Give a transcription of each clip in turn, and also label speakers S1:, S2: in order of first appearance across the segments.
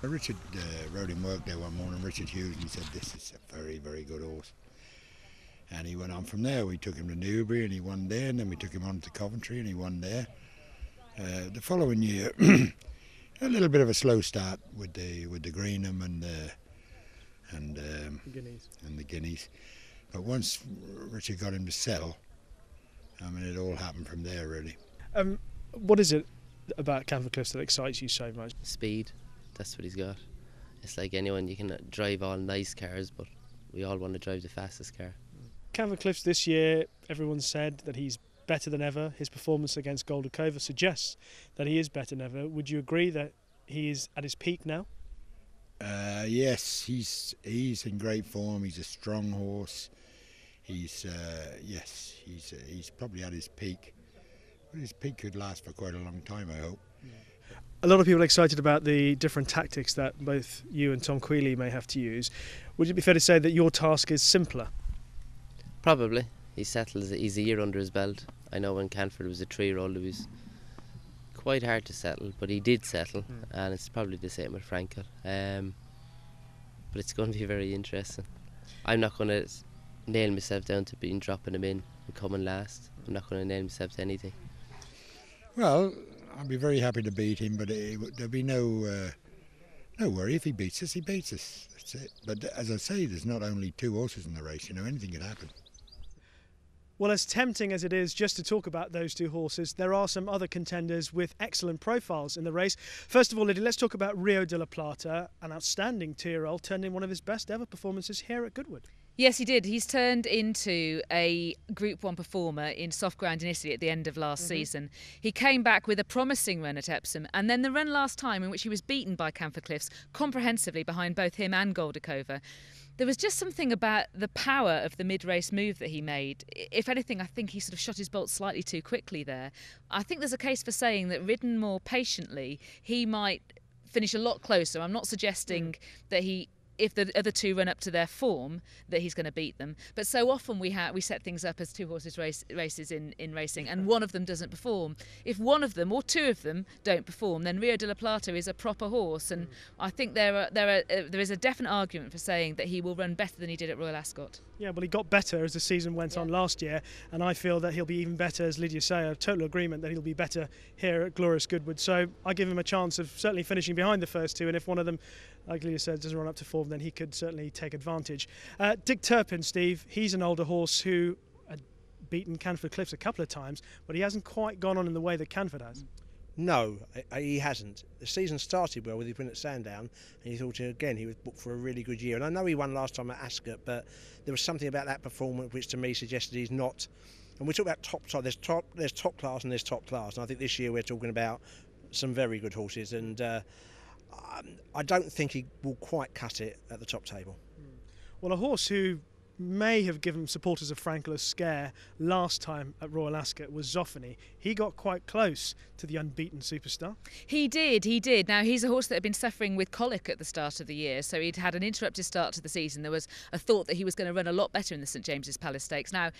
S1: Richard rode him work there one morning, Richard Hughes, and he said, this is a very, very good horse. And he went on from there. We took him to Newbury and he won there, and then we took him on to Coventry and he won there. The following year, a little bit of a slow start with the Greenham and the Guineas. But once Richard got him to settle, I mean, it all happened from there, really.
S2: What is it about Canford Cliffs that excites you so much?
S3: Speed, that's what he's got. It's like anyone, you can drive all nice cars, but we all want to drive the fastest car.
S2: Canford Cliffs this year, everyone said that he's better than ever. His performance against Goldacova suggests that he is better than ever. Would you agree that he is at his peak now?
S1: Yes, he's in great form. He's a strong horse. He's probably at his peak. But his peak could last for quite a long time, I hope.
S2: A lot of people are excited about the different tactics that both you and Tom Queally may have to use. Would it be fair to say that your task is simpler?
S3: Probably. He's a year under his belt. I know when Canford was a 3-year-old, it was quite hard to settle, but he did settle, and it's probably the same with Frankel. But it's going to be very interesting. I'm not going to nail myself down to dropping him in and coming last. I'm not going to nail myself to anything.
S1: Well, I'd be very happy to beat him, but there'll be no worry. If he beats us, he beats us. That's it. But as I say, there's not only two horses in the race. You know, anything can happen.
S2: Well, as tempting as it is just to talk about those two horses, there are some other contenders with excellent profiles in the race. First of all, Lydia, let's talk about Rio de La Plata. An outstanding 2-year-old turned in one of his best ever performances here at Goodwood.
S4: Yes, he did. He's turned into a Group 1 performer in soft ground in Italy at the end of last season. He came back with a promising run at Epsom, and then the run last time in which he was beaten by Canford Cliffs comprehensively behind both him and Goldacova. There was just something about the power of the mid-race move that he made. If anything, I think he sort of shot his bolt slightly too quickly there. I think there's a case for saying that ridden more patiently, he might finish a lot closer. I'm not suggesting that if the other two run up to their form, that he's going to beat them. But so often we set things up as two horses races in racing, and one of them doesn't perform. If one of them or two of them don't perform, then Rio de La Plata is a proper horse, and I think there is a definite argument for saying that he will run better than he did at Royal Ascot.
S2: Yeah, well, he got better as the season went on last year, and I feel that he'll be even better, as Lydia say, a total agreement that he'll be better here at Glorious Goodwood. So I give him a chance of certainly finishing behind the first two, and if one of them, like Lydia said, doesn't run up to form, then he could certainly take advantage. Dick Turpin, Steve, he's an older horse who had beaten Canford Cliffs a couple of times, but he hasn't quite gone on in the way that Canford has.
S5: No, he hasn't. The season started well with his win at Sandown, and he thought again he was booked for a really good year. And I know he won last time at Ascot, but there was something about that performance which to me suggested he's not. And we talk about top. There's top class and there's top class, and I think this year we're talking about some very good horses, and I don't think he will quite cut it at the top table.
S2: Well, a horse who may have given supporters of Frankel a scare last time at Royal Ascot was Zony. He got quite close to the unbeaten superstar.
S4: He did. Now, he's a horse that had been suffering with colic at the start of the year, so he'd had an interrupted start to the season. There was a thought that he was going to run a lot better in the St James's Palace Stakes. Now,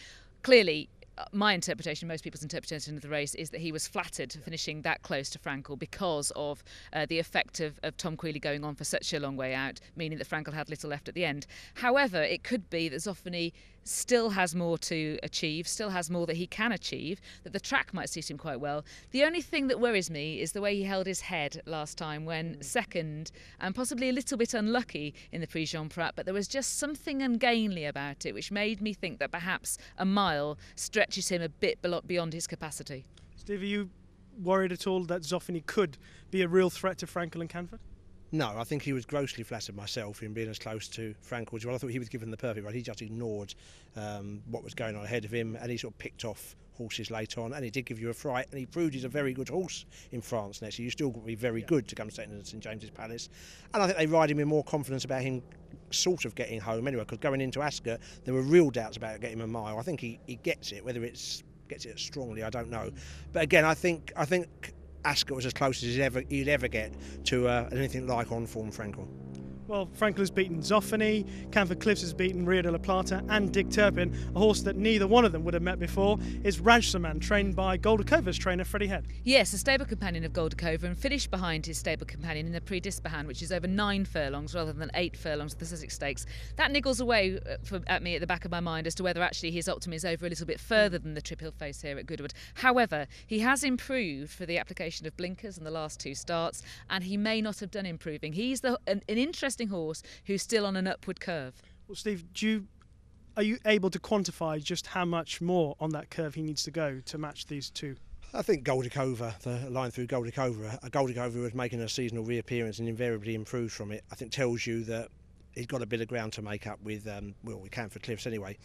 S4: clearly, my interpretation, most people's interpretation of the race, is that he was flattered finishing that close to Frankel because of the effect of Tom Queally going on for such a long way out, meaning that Frankel had little left at the end. However, it could be that Zony still has more to achieve, still has more that he can achieve, that the track might suit him quite well. The only thing that worries me is the way he held his head last time when second, and possibly a little bit unlucky in the Prix Jean Prat, but there was just something ungainly about it which made me think that perhaps a mile stretches him a bit beyond his capacity.
S2: Steve, are you worried at all that Zony could be a real threat to Frankel and Canford?
S5: No, I think he was grossly flattered myself in being as close to Frankel as well. I thought he was given the perfect run. He just ignored what was going on ahead of him, and he sort of picked off horses late on, and he did give you a fright, and he proved he's a very good horse in France next year. You still got to be very good to come second in St James's Palace, and I think they ride him with more confidence about him sort of getting home anyway, because going into Ascot there were real doubts about getting him a mile. I think he gets it. Whether it's gets it strongly, I don't know, but again I think Ascot was as close as he'd ever get to anything like on-form Frankel.
S2: Well, Frankel has beaten Zony, Canford Cliffs has beaten Rio de La Plata and Dig Turpin. A horse that neither one of them would have met before is Rajsaman, trained by Goldakova's trainer Freddie Head.
S4: Yes, a stable companion of Goldakova, and finished behind his stable companion in the Prix d'Ispahan, which is over 9 furlongs rather than 8 furlongs of the Sussex Stakes. That niggles away at me at the back of my mind as to whether actually his optimum is over a little bit further than the Trip Hill Face here at Goodwood. However, he has improved for the application of blinkers in the last 2 starts, and he may not have done improving. He's an interesting horse who's still on an upward curve.
S2: Well, Steve, are you able to quantify just how much more on that curve he needs to go to match these two?
S5: I think Goldakova, the line through Goldakova was making a seasonal reappearance and invariably improved from it, I think tells you that he's got a bit of ground to make up with Canford Cliffs anyway.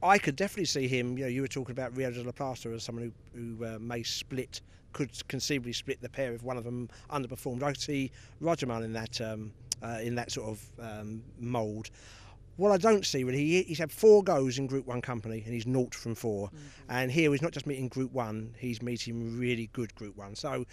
S5: I could definitely see him, you were talking about Rio de La Plata as someone who may split, could conceivably split the pair if one of them underperformed. I could see Rajsaman in that sort of mould. What I don't see really, he's had 4 goes in Group 1 company and he's 0 from 4. Mm-hmm. And here he's not just meeting Group 1, he's meeting really good Group 1. So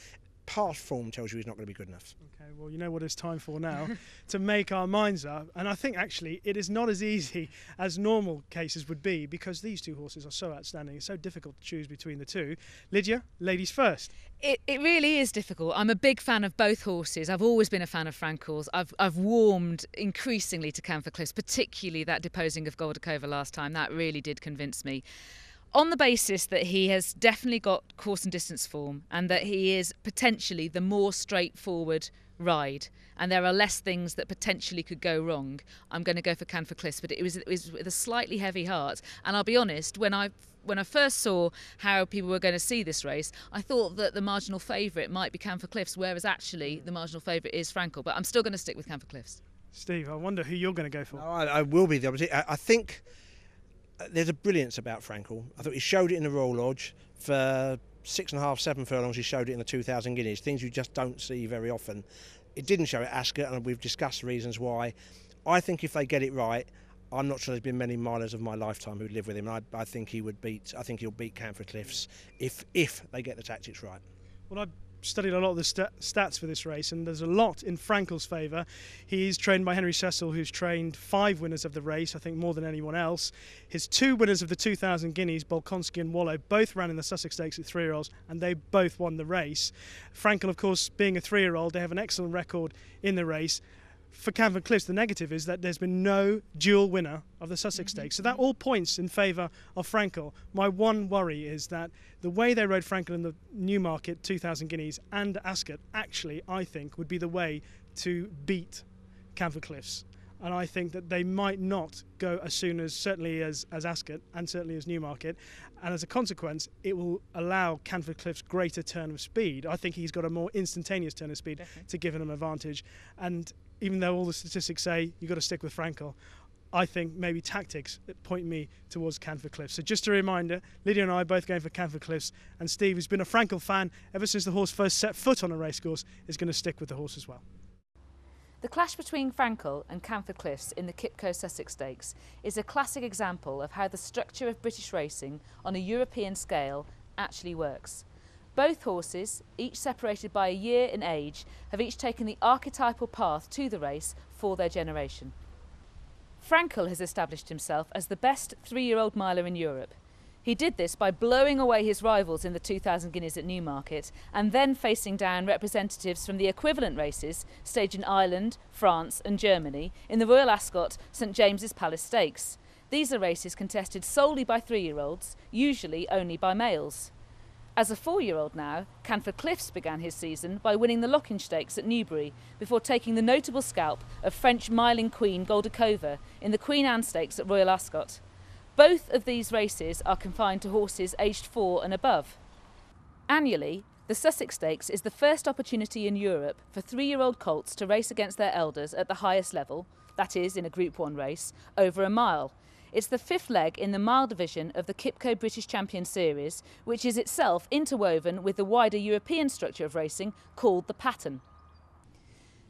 S5: past form tells you he's not going to be good enough.
S2: Okay, well, you know what it's time for now, to make our minds up. And I think actually it is not as easy as normal cases would be, because these 2 horses are so outstanding. It's so difficult to choose between the 2. Lydia, ladies first.
S4: It really is difficult. I'm a big fan of both horses. I've always been a fan of Frankel's. I've warmed increasingly to Canford Cliffs, particularly that deposing of Goldakova last time. That really did convince me. On the basis that he has definitely got course and distance form, and that he is potentially the more straightforward ride, and there are less things that potentially could go wrong, I'm going to go for Canford Cliffs. But it was with a slightly heavy heart. And I'll be honest, when I first saw how people were going to see this race, I thought that the marginal favourite might be Canford Cliffs, whereas actually the marginal favourite is Frankel. But I'm still going to stick with Canford Cliffs.
S2: Steve, I wonder who you're going to go for.
S5: No, I will be the opposite. I think there's a brilliance about Frankel. I thought he showed it in the Royal Lodge for 6.5, 7 furlongs. He showed it in the 2,000 guineas, things you just don't see very often. It didn't show at Ascot, and we've discussed the reasons why. I think if they get it right, I'm not sure there's been many milers of my lifetime who'd live with him. I think he'll beat Canford Cliffs if they get the tactics right.
S2: Well, I've studied a lot of the stats for this race, and there's a lot in Frankel's favour. He's trained by Henry Cecil, who's trained 5 winners of the race, I think more than anyone else. His 2 winners of the 2,000 guineas, Bolkonski and Wallow, both ran in the Sussex Stakes at 3-year-olds, and they both won the race. Frankel, of course, being a 3-year-old, they have an excellent record in the race. For Canford Cliffs, the negative is that there's been no dual winner of the Sussex Stakes. So that all points in favour of Frankel. My one worry is that the way they rode Frankel in the Newmarket 2,000 guineas and Ascot, actually, I think, would be the way to beat Canford Cliffs. And I think that they might not go as soon as, certainly as Ascot and certainly as Newmarket. And as a consequence, it will allow Canford Cliffs greater turn of speed. I think he's got a more instantaneous turn of speed to give him an advantage. And even though all the statistics say you've got to stick with Frankel, I think maybe tactics that point me towards Canford Cliffs. So just a reminder, Lydia and I are both going for Canford Cliffs, and Steve, who's been a Frankel fan ever since the horse first set foot on a racecourse, is going to stick with the horse as well.
S4: The clash between Frankel and Canford Cliffs in the QIPCO Sussex Stakes is a classic example of how the structure of British racing on a European scale actually works. Both horses, each separated by a year in age, have each taken the archetypal path to the race for their generation. Frankel has established himself as the best 3-year-old miler in Europe. He did this by blowing away his rivals in the 2,000 guineas at Newmarket, and then facing down representatives from the equivalent races staged in Ireland, France and Germany in the Royal Ascot St James's Palace Stakes. These are races contested solely by 3-year-olds, usually only by males. As a 4-year-old now, Canford Cliffs began his season by winning the Locking Stakes at Newbury before taking the notable scalp of French miling queen Goldakova in the Queen Anne Stakes at Royal Ascot. Both of these races are confined to horses aged 4 and above. Annually, the Sussex Stakes is the first opportunity in Europe for 3-year-old colts to race against their elders at the highest level, that is, in a Group 1 race, over a mile. It's the 5th leg in the mile division of the QIPCO British Champions series, which is itself interwoven with the wider European structure of racing called the pattern.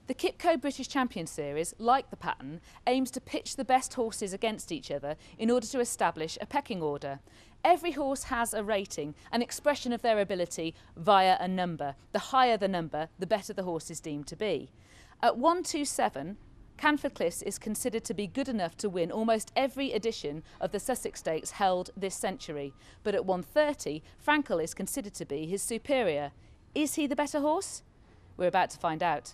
S4: The QIPCO British Champions series, like the pattern, aims to pitch the best horses against each other in order to establish a pecking order. Every horse has a rating, an expression of their ability via a number. The higher the number, the better the horse is deemed to be. At 127, Canford Cliffs is considered to be good enough to win almost every edition of the Sussex Stakes held this century, but at 1:30, Frankel is considered to be his superior. Is he the better horse? We're about to find out.